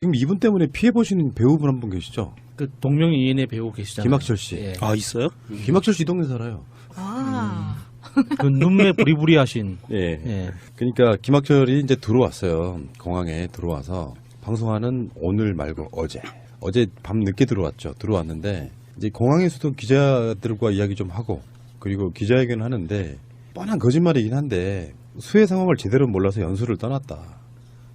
지금 이분 때문에 피해 보시는 배우분 한 분 계시죠? 그 동명이인의 배우 계시잖아요. 김학철 씨. 예. 아 있어요? 김학철 씨 이 동네 살아요. 아. 그 눈매 부리부리하신. 예. 예. 그러니까 김학철이 이제 들어왔어요. 공항에 들어와서 방송하는 오늘 말고 어제 밤 늦게 들어왔는데 이제 공항에서도 기자들과 이야기 좀 하고 그리고 기자회견 하는데 뻔한 거짓말이긴 한데 수해 상황을 제대로 몰라서 연수를 떠났다.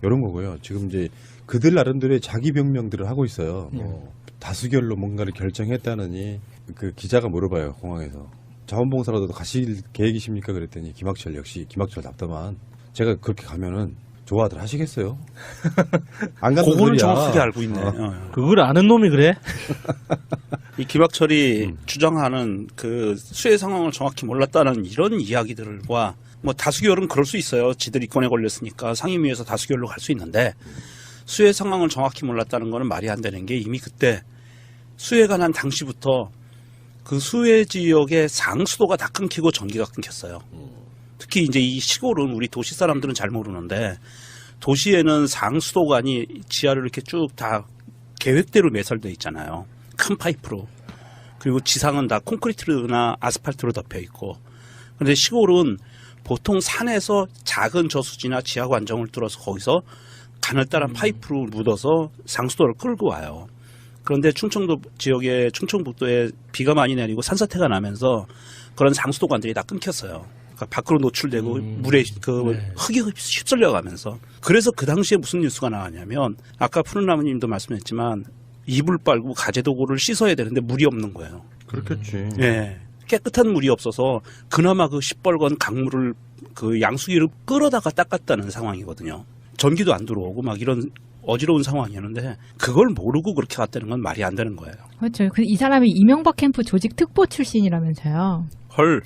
이런 거고요. 지금 이제 그들 나름대로의 자기 변명들을 하고 있어요. 뭐 다수결로 뭔가를 결정했다느니 그 기자가 물어봐요. 공항에서. 자원봉사라도 가실 계획이십니까? 그랬더니 김학철 답답한. 제가 그렇게 가면은 좋아들 하시겠어요? 안 간다는 그거는 소리야. 정확하게 알고 있네. 그걸 아는 놈이 그래? 이 김학철이 주장하는 그 수해 상황을 정확히 몰랐다는 이런 이야기들과 뭐 다수결은 그럴 수 있어요. 지들 이권에 걸렸으니까 상임위에서 다수결로 갈 수 있는데 수해 상황을 정확히 몰랐다는 거는 말이 안 되는 게 이미 그때 수해가 난 당시부터 그 수해 지역의 상수도가 다 끊기고 전기가 끊겼어요. 특히 이제 이 시골은 우리 도시 사람들은 잘 모르는데 도시에는 상수도관이 지하를 이렇게 쭉 다 계획대로 매설돼 있잖아요. 큰 파이프로. 그리고 지상은 다 콘크리트나 아스팔트로 덮여 있고. 그런데 시골은 보통 산에서 작은 저수지나 지하 관정을 뚫어서 거기서 가늘다란 파이프로 묻어서 상수도를 끌고 와요. 그런데 충청도 지역에 충청북도에 비가 많이 내리고 산사태가 나면서 그런 상수도관들이 다 끊겼어요. 그러니까 밖으로 노출되고 물에 그 흙이 휩쓸려가면서. 그래서 그 당시에 무슨 뉴스가 나왔냐면 아까 푸른나무님도 말씀했지만 이불 빨고 가재도구를 씻어야 되는데 물이 없는 거예요. 그렇겠지. 예. 깨끗한 물이 없어서 그나마 그 시뻘건 강물을 그 양수기를 끌어다가 닦았다는 상황이거든요. 전기도 안 들어오고 막 이런 어지러운 상황이었는데 그걸 모르고 그렇게 갔다는 건 말이 안 되는 거예요. 그렇죠. 이 사람이 이명박 캠프 조직 특보 출신이라면서요. 헐.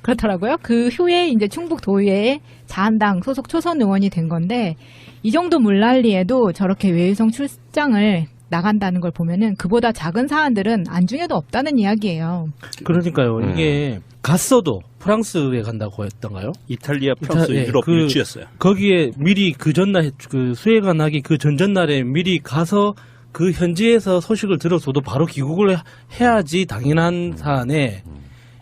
그렇더라고요. 그 후에 이제 충북 도의회 자한당 소속 초선 의원이 된 건데 이 정도 물난리에도 저렇게 외유성 출장을 나간다는 걸 보면은 그보다 작은 사안들은 안중에도 없다는 이야기예요. 그러니까요. 이게 갔어도 프랑스에 간다고 했던가요? 이탈리아, 프랑스, 유럽 일주였어요. 거기에 미리 그 전날 그 수해가 나기 그 전날에 미리 가서 그 현지에서 소식을 들었어도 바로 귀국을 해야지 당연한 사안에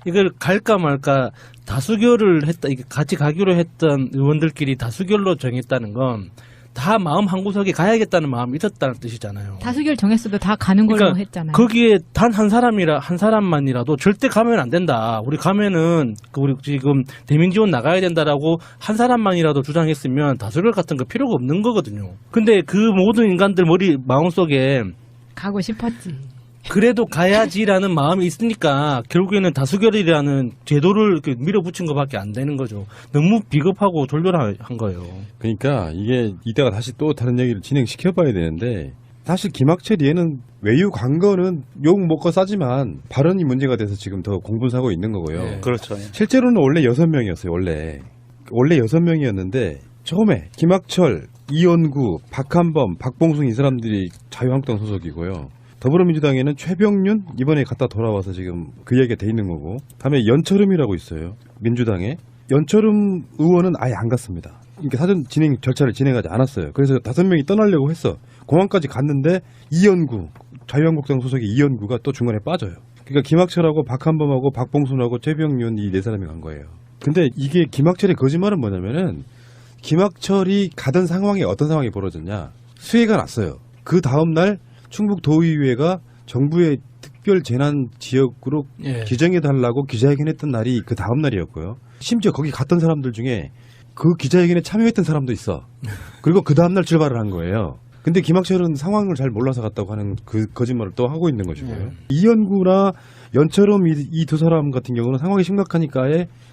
이걸 갈까 말까 다수결을 했다. 이게 같이 가기로 했던 의원들끼리 다수결로 정했다는 건 다 마음 한구석에 가야겠다는 마음이 있었다는 뜻이잖아요. 다수결 정했어도 다 가는 걸로 그러니까 했잖아요. 거기에 단 한 사람만이라도 절대 가면 안 된다. 우리 가면은 우리 지금 대민 지원 나가야 된다라고 한 사람만이라도 주장했으면 다수결 같은 거 필요가 없는 거거든요. 근데 그 모든 인간들 마음속에 가고 싶었지. 그래도 가야지라는 마음이 있으니까 결국에는 다수결이라는 제도를 이렇게 밀어붙인 것밖에 안 되는 거죠. 너무 비겁하고 돌변한 거예요. 그러니까 이게 이따가 다시 또 다른 얘기를 진행시켜봐야 되는데 사실 김학철 얘는 외유 간 거는 욕 먹고 싸지만 발언이 문제가 돼서 지금 더 공분사고 있는 거고요. 네. 그렇죠. 실제로는 원래 6명이었어요. 원래 6명이었는데 처음에 김학철, 이연구, 박한범, 박봉순 이 사람들이 자유한국당 소속이고요. 더불어민주당에는 최병윤 이번에 갔다 돌아와서 지금 그 얘기가 돼 있는 거고 다음에 연철음이라고 있어요. 민주당에 연철음 의원은 아예 안 갔습니다. 그러니까 사전 진행 절차를 진행하지 않았어요. 그래서 5명이 떠나려고 했어. 공항까지 갔는데 이연구 자유한국당 소속의 이연구가 또 중간에 빠져요. 그러니까 김학철하고 박한범하고 박봉순하고 최병윤 이 4사람이 간 거예요. 근데 이게 김학철의 거짓말은 뭐냐면은 김학철이 가던 상황에 어떤 상황이 벌어졌냐. 수해가 났어요. 그 다음날 충북도의회가 정부의 특별 재난 지역으로 지정해달라고 기자회견했던 날이 그 다음 날이었고요. 심지어 거기 갔던 사람들 중에 그 기자회견에 참여했던 사람도 있어. 그리고 그 다음 날 출발을 한 거예요. 근데 김학철은 상황을 잘 몰라서 갔다고 하는 그 거짓말을 또 하고 있는 것이고요. 이연구나 연철음 이 두 사람 같은 경우는 상황이 심각하니까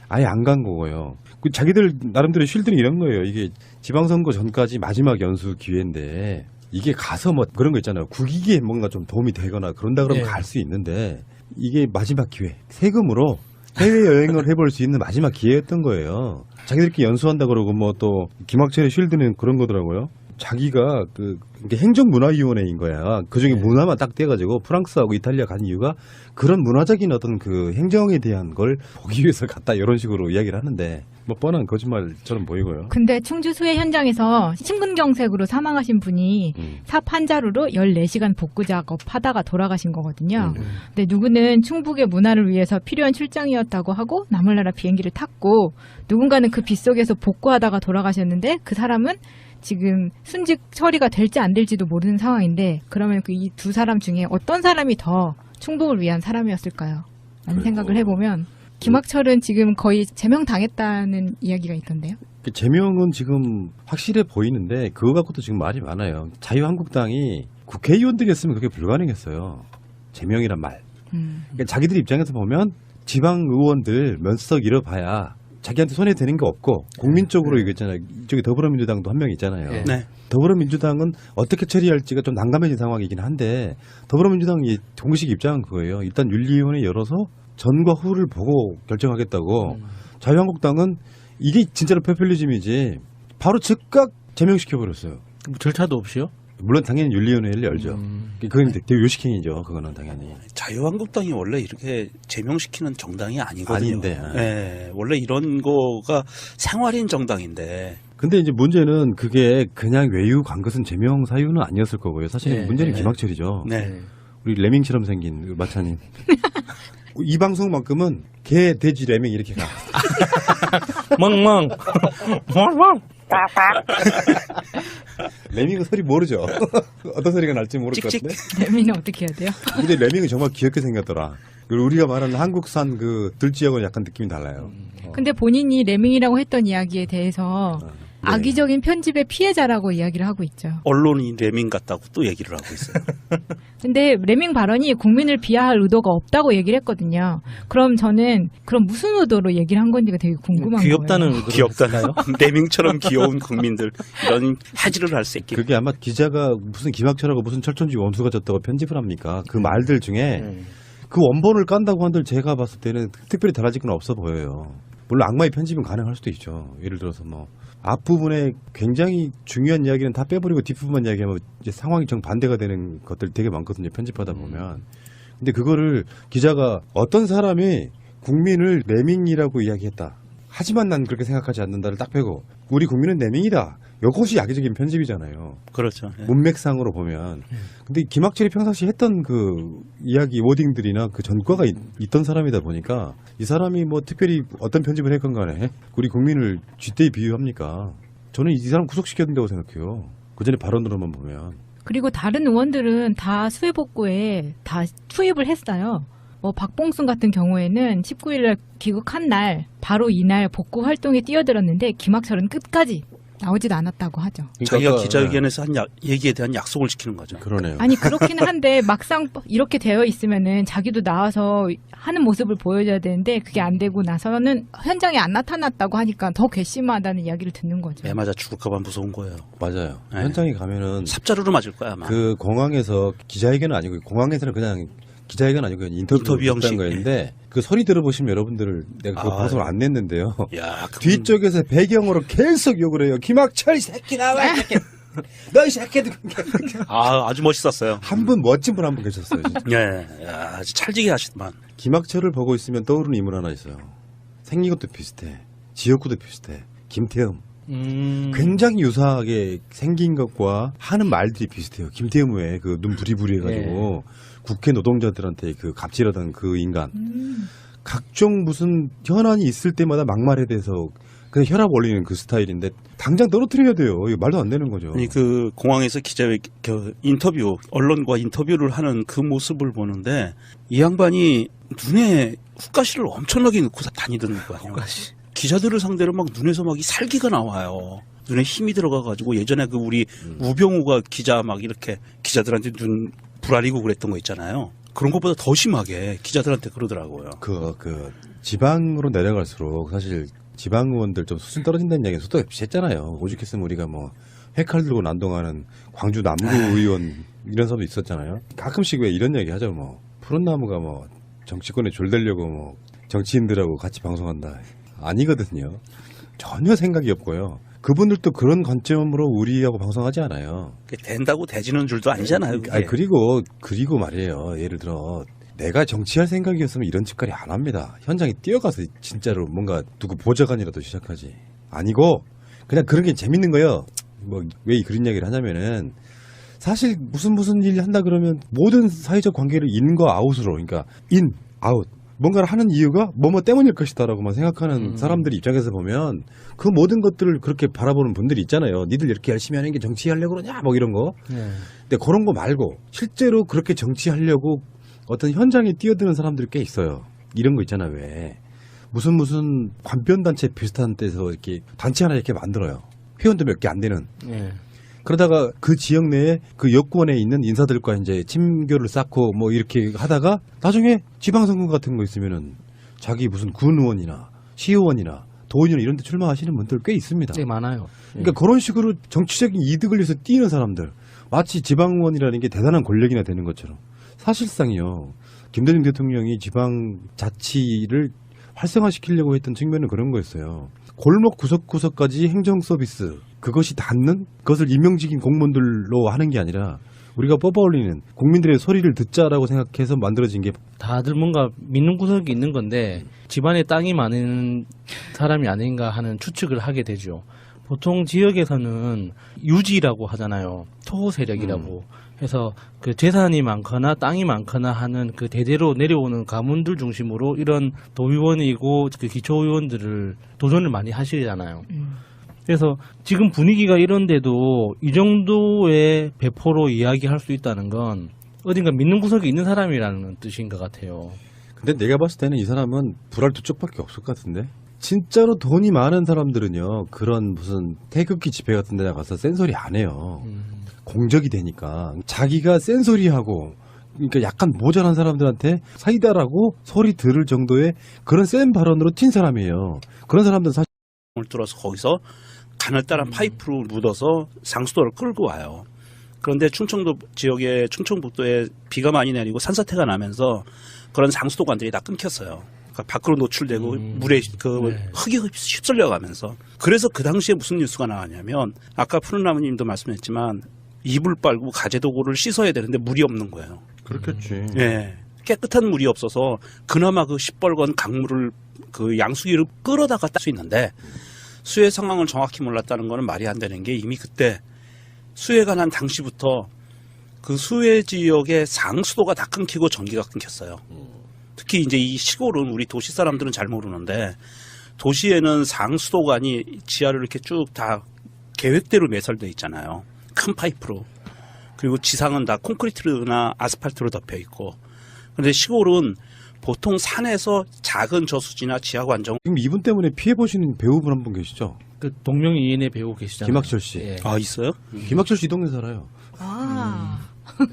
아예 안 간 거고요. 그 자기들 나름대로 쉴드는 이런 거예요. 이게 지방선거 전까지 마지막 연수 기회인데 이게 가서 뭐 그런 거 있잖아요. 국익에 뭔가 좀 도움이 되거나 그런다 그러면 갈 수 있는데 이게 마지막 기회. 세금으로 해외여행을 해볼 수 있는 마지막 기회였던 거예요. 자기들끼리 연수한다 그러고 뭐 또 김학철의 쉴드는 그런 거더라고요. 자기가 이게 행정문화위원회인 거야. 그중에 문화만 딱 떼가지고 프랑스하고 이탈리아 간 이유가 그런 문화적인 어떤 그 행정에 대한 걸 보기 위해서 갔다 이런 식으로 이야기를 하는데 뭐 뻔한 거짓말처럼 보이고요. 근데 충주 수해 현장에서 심근경색으로 사망하신 분이 삽 한 자루로 14시간 복구 작업하다가 돌아가신 거거든요. 근데 누구는 충북의 문화를 위해서 필요한 출장이었다고 하고 나몰라라 비행기를 탔고 누군가는 그 빗속에서 복구하다가 돌아가셨는데 그 사람은 지금 순직 처리가 될지 안 될지도 모르는 상황인데 그러면 그 이 두 사람 중에 어떤 사람이 더 충북을 위한 사람이었을까요? 라는 생각을 해보면 김학철은 지금 거의 제명당했다는 이야기가 있던데요. 그 제명은 지금 확실해 보이는데 그거 갖고도 지금 말이 많아요. 자유한국당이 국회의원들이었으면 그게 불가능했어요. 제명이란 말. 그러니까 자기들 입장에서 보면 지방 의원들 면석 잃어봐야 자기한테 손에 되는 게 없고 국민적으로 이거 있잖아요. 이쪽에 더불어민주당도 한 명 있잖아요. 네. 더불어민주당은 어떻게 처리할지가 좀 난감해진 상황이긴 한데 더불어민주당이 공식 입장은 그거예요. 일단 윤리위원회 열어서 전과 후를 보고 결정하겠다고. 자유한국당은 이게 진짜로 포퓰리즘이지 바로 즉각 제명시켜버렸어요. 뭐 절차도 없이요? 물론 당연히 윤리위원회를 열죠. 그건 되게 요식행위죠. 그거는 당연히. 자유한국당이 원래 이렇게 제명시키는 정당이 아니거든요. 아닌데. 네, 원래 이런 거가 생활인 정당인데. 근데 이제 문제는 그게 그냥 외유 간 것은 제명 사유는 아니었을 거고요. 사실 네, 문제는 네. 김학철이죠. 네. 우리 레밍처럼 생긴 그 마차님. 이 방송만큼은 개, 돼지, 레밍 이렇게 가. 멍멍. 멍멍. 레밍은 소리 모르죠. 어떤 소리가 날지 모를 것 찍찍. 같은데. 레미는 어떻게 해야 돼요? 근데 레밍은 정말 귀엽게 생겼더라. 그리고 우리가 말하는 한국산 그 들쥐하고는 약간 느낌이 달라요. 근데 본인이 레밍이라고 했던 이야기에 대해서 네. 악의적인 편집의 피해자라고 이야기를 하고 있죠. 언론이 레밍 같다고 또 얘기를 하고 있어요. 근데 레밍 발언이 국민을 비하할 의도가 없다고 얘기를 했거든요. 그럼 저는 그럼 무슨 의도로 얘기를 한 건지가 되게 궁금한 귀엽다는 거예요. 의도로 귀엽다나요? 했을까요? 레밍처럼 귀여운 국민들 이런 해지를 할 수 있게. 그게 아마 기자가 무슨 김학철하고 무슨 철천지 원수가 졌다고 편집을 합니까? 그 말들 중에 그 원본을 깐다고 한들 제가 봤을 때는 특별히 달라질 건 없어 보여요. 물론 악마의 편집은 가능할 수도 있죠. 예를 들어서 뭐 앞부분에 굉장히 중요한 이야기는 다 빼버리고 뒷부분만 이야기하면 이제 상황이 정반대가 되는 것들 되게 많거든요. 편집하다 보면. 근데 그거를 기자가 어떤 사람이 국민을 레밍이라고 이야기했다. 하지만 난 그렇게 생각하지 않는다를 딱 빼고 우리 국민은 레밍이다. 이것이 악의적인 편집이잖아요. 그렇죠. 예. 문맥상으로 보면. 근데 김학철이 평상시 했던 그 이야기 워딩들이나 그 전과가 있던 사람이다 보니까 이 사람이 뭐 특별히 어떤 편집을 했건 간에 우리 국민을 쥐떼에 비유합니까? 저는 이 사람 구속시켜야 된다고 생각해요. 그 전에 발언으로만 보면. 그리고 다른 의원들은 다 수해 복구에 다 투입을 했어요. 뭐 박봉순 같은 경우에는 19일날 귀국한 날 바로 이날 복구 활동에 뛰어들었는데 김학철은 끝까지 나오지도 않았다고 하죠. 자기가 그러니까, 기자회견에서 한 얘기에 대한 약속을 지키는 거죠. 그러네요. 아니 그렇기는 한데 막상 이렇게 되어 있으면은 자기도 나와서 하는 모습을 보여줘야 되는데 그게 안 되고 나서는 현장에 안 나타났다고 하니까 더 괘씸하다는 이야기를 듣는 거죠. 애 맞아 죽을까봐 무서운 거예요. 맞아요. 네. 현장에 가면은 삽자루로 맞을 거야 아마. 그 공항에서 기자회견은 아니고 공항에서는 그냥 기자회견 아니고 그냥 인터뷰 형식. 거였는데 그 소리 들어보시면 여러분들 내가 그 아, 방송을 안 냈는데요. 야, 그분- 뒤쪽에서 배경으로 계속 욕을 해요. 김학철 이 새끼 나와 이 새끼. 너 이 새끼들. 아주 멋있었어요. 한 분 멋진 분 한 분 계셨어요. 진짜. 예, 야, 아주 찰지게 하시더만. 김학철을 보고 있으면 떠오르는 인물 하나 있어요. 생긴 것도 비슷해. 지역구도 비슷해. 김태흠. 굉장히 유사하게 생긴 것과 하는 말들이 비슷해요. 김태흠 왜 그 눈 부리부리 해가지고 국회 노동자들한테 그 갑질하던 그 인간. 각종 무슨 현안이 있을 때마다 막말에 대해서 그냥 혈압 올리는 그 스타일인데 당장 떨어뜨려야 돼요. 이거 말도 안 되는 거죠. 아니 그 공항에서 인터뷰 언론과 인터뷰를 하는 그 모습을 보는데 이 양반이 눈에 훅가시를 엄청나게 넣고 다니던 거 아니에요. 기자들을 상대로 막 눈에서 막 이 살기가 나와요. 눈에 힘이 들어가가지고 예전에 그 우리 우병우가 기자 막 이렇게 기자들한테 눈 부라리고 그랬던 거 있잖아요. 그런 것보다 더 심하게 기자들한테 그러더라고요. 그 지방으로 내려갈수록 사실 지방 의원들 좀 수준 떨어진다는 이야기는 수도 없이 했잖아요. 오죽했으면 우리가 뭐 회칼 들고 난동하는 광주 남구 의원 이런 사람도 있었잖아요. 가끔씩 왜 이런 이야기 하죠. 뭐 푸른 나무가 뭐 정치권에 졸되려고 뭐 정치인들하고 같이 방송한다. 아니거든요. 전혀 생각이 없고요. 그분들도 그런 관점으로 우리하고 방송하지 않아요. 그게 된다고 되지는 줄도 아니잖아요. 그게. 아니, 그리고 말이에요. 예를 들어 내가 정치할 생각이었으면 이런 짓거리 안 합니다. 현장에 뛰어가서 진짜로 뭔가 누구 보좌관이라도 시작하지. 아니고 그냥 그런 게 재밌는 거예요. 뭐 왜 그런 이야기를 하냐면은 사실 무슨 일 한다 그러면 모든 사회적 관계를 인과 아웃으로, 그러니까 인, 아웃, 뭔가를 하는 이유가 뭐뭐 때문일 것이다라고만 생각하는 사람들 입장에서 보면 그 모든 것들을 그렇게 바라보는 분들이 있잖아요. 니들 이렇게 열심히 하는 게 정치하려고 그러냐 뭐 이런 거. 근데 그런 거 말고 실제로 그렇게 정치하려고 어떤 현장에 뛰어드는 사람들이 꽤 있어요. 이런 거 있잖아. 왜 무슨 관변단체 비슷한 데서 이렇게 단체 하나 이렇게 만들어요. 회원도 몇 개 안 되는. 그러다가 그 지역 내에 그 여권에 있는 인사들과 이제 친교를 쌓고 뭐 이렇게 하다가 나중에 지방선거 같은 거 있으면은 자기 무슨 군 의원이나 시의원이나 도의원 이런 데 출마하시는 분들 꽤 있습니다. 네, 많아요. 그러니까 그런 식으로 정치적인 이득을 위해서 뛰는 사람들, 마치 지방의원이라는 게 대단한 권력이나 되는 것처럼. 사실상이요, 김대중 대통령이 지방자치를 활성화시키려고 했던 측면은 그런 거였어요. 골목 구석구석까지 행정 서비스, 그것이 닿는 그것을 임명직인 공무원들로 하는 게 아니라 우리가 뽑아올리는 국민들의 소리를 듣자라고 생각해서 만들어진 게. 다들 뭔가 믿는 구석이 있는 건데 집안에 땅이 많은 사람이 아닌가 하는 추측을 하게 되죠. 보통 지역에서는 유지라고 하잖아요. 토호 세력이라고 해서 그 재산이 많거나 땅이 많거나 하는 그 대대로 내려오는 가문들 중심으로 이런 도의원이고 그 기초의원들을 도전을 많이 하시잖아요. 그래서 지금 분위기가 이런데도 이 정도의 배포로 이야기할 수 있다는 건 어딘가 믿는 구석이 있는 사람이라는 뜻인 것 같아요. 근데 내가 봤을 때는 이 사람은 불알 두 쪽밖에 없을 것 같은데. 진짜로 돈이 많은 사람들은요, 그런 무슨 태극기 집회 같은 데 나가서 센소리 안 해요. 공적이 되니까. 자기가 센소리하고, 그러니까 약간 모자란 사람들한테 사이다라고 소리 들을 정도의 그런 센 발언으로 튄 사람이에요. 그런 사람들은 사실 을 뚫어서 거기서 가늘다란 파이프로 묻어서 상수도를 끌고 와요. 그런데 충청도 지역에, 충청북도에 비가 많이 내리고 산사태가 나면서 그런 상수도관들이 다 끊겼어요. 그러니까 밖으로 노출되고 물에 그 흙이 휩쓸려가면서. 그래서 그 당시에 무슨 뉴스가 나왔냐면, 아까 푸른나무님도 말씀했지만 이불 빨고 가재도구를 씻어야 되는데 물이 없는 거예요. 그렇겠지. 예. 깨끗한 물이 없어서 그나마 그 시뻘건 강물을 그 양수기를 끌어다가 딸 수 있는데, 수해 상황을 정확히 몰랐다는 거는 말이 안 되는 게, 이미 그때 수해가 난 당시부터 그 수해 지역의 상수도가 다 끊기고 전기가 끊겼어요. 특히 이제 이 시골은 우리 도시 사람들은 잘 모르는데, 도시에는 상수도관이 지하를 이렇게 쭉 다 계획대로 매설돼 있잖아요. 큰 파이프로. 그리고 지상은 다 콘크리트나 아스팔트로 덮여 있고. 그런데 시골은 보통 산에서 작은 저수지나 지하관정. 지금 이분 때문에 피해보시는 배우분 한 분 계시죠? 그 동명이인의 배우 계시잖아요. 김학철 씨. 예. 아, 있어요? 김학철 씨 이 동네 살아요. 아.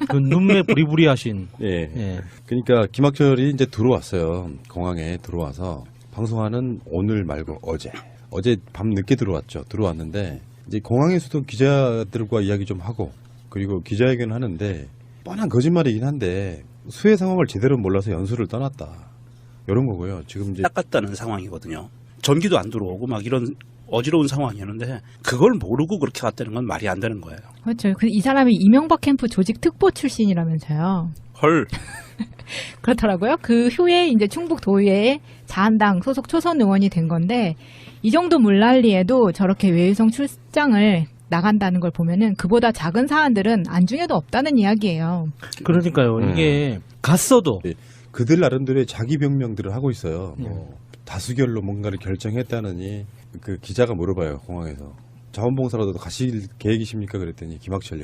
그 눈매 부리부리하신. 예. 예. 그러니까 김학철이 이제 들어왔어요. 공항에 들어와서 방송하는 오늘 말고 어제 밤 늦게 들어왔죠. 들어왔는데 이제 공항에서도 기자들과 이야기 좀 하고, 그리고 기자회견 하는데 뻔한 거짓말이긴 한데 수해 상황을 제대로 몰라서 연수를 떠났다, 이런 거고요. 지금 이제 닦았다는 상황이거든요. 전기도 안 들어오고 막 이런 어지러운 상황이었는데, 그걸 모르고 그렇게 갔다는 건 말이 안 되는 거예요. 그렇죠. 이 사람이 이명박 캠프 조직 특보 출신이라면서요. 헐. 그렇더라고요. 그 후에 이제 충북 도의회 자한당 소속 초선 의원이 된 건데, 이 정도 물난리에도 저렇게 외유성 출장을 나간다는 걸 보면은 그보다 작은 사안들은 안중에도 없다는 이야기예요. 그러니까요. 이게 갔어도 그들 나름대로의 자기 병명들을 하고 있어요. 뭐 다수결로 뭔가를 결정했다느니. 그 기자가 물어봐요, 공항에서. 자원봉사라도 가실 계획이십니까? 그랬더니 김학철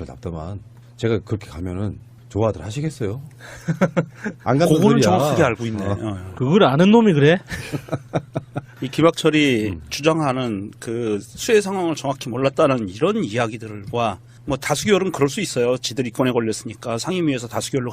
답답한. 제가 그렇게 가면은 좋아들 하시겠어요? 안 간다는 그거는 소리야. 정확하게 알고 있네. 그걸 아는 놈이 그래? 이 김학철이 주장하는 그 수해 상황을 정확히 몰랐다는 이런 이야기들과, 뭐 다수결은 그럴 수 있어요. 지들 이권에 걸렸으니까 상임위에서 다수결로 갈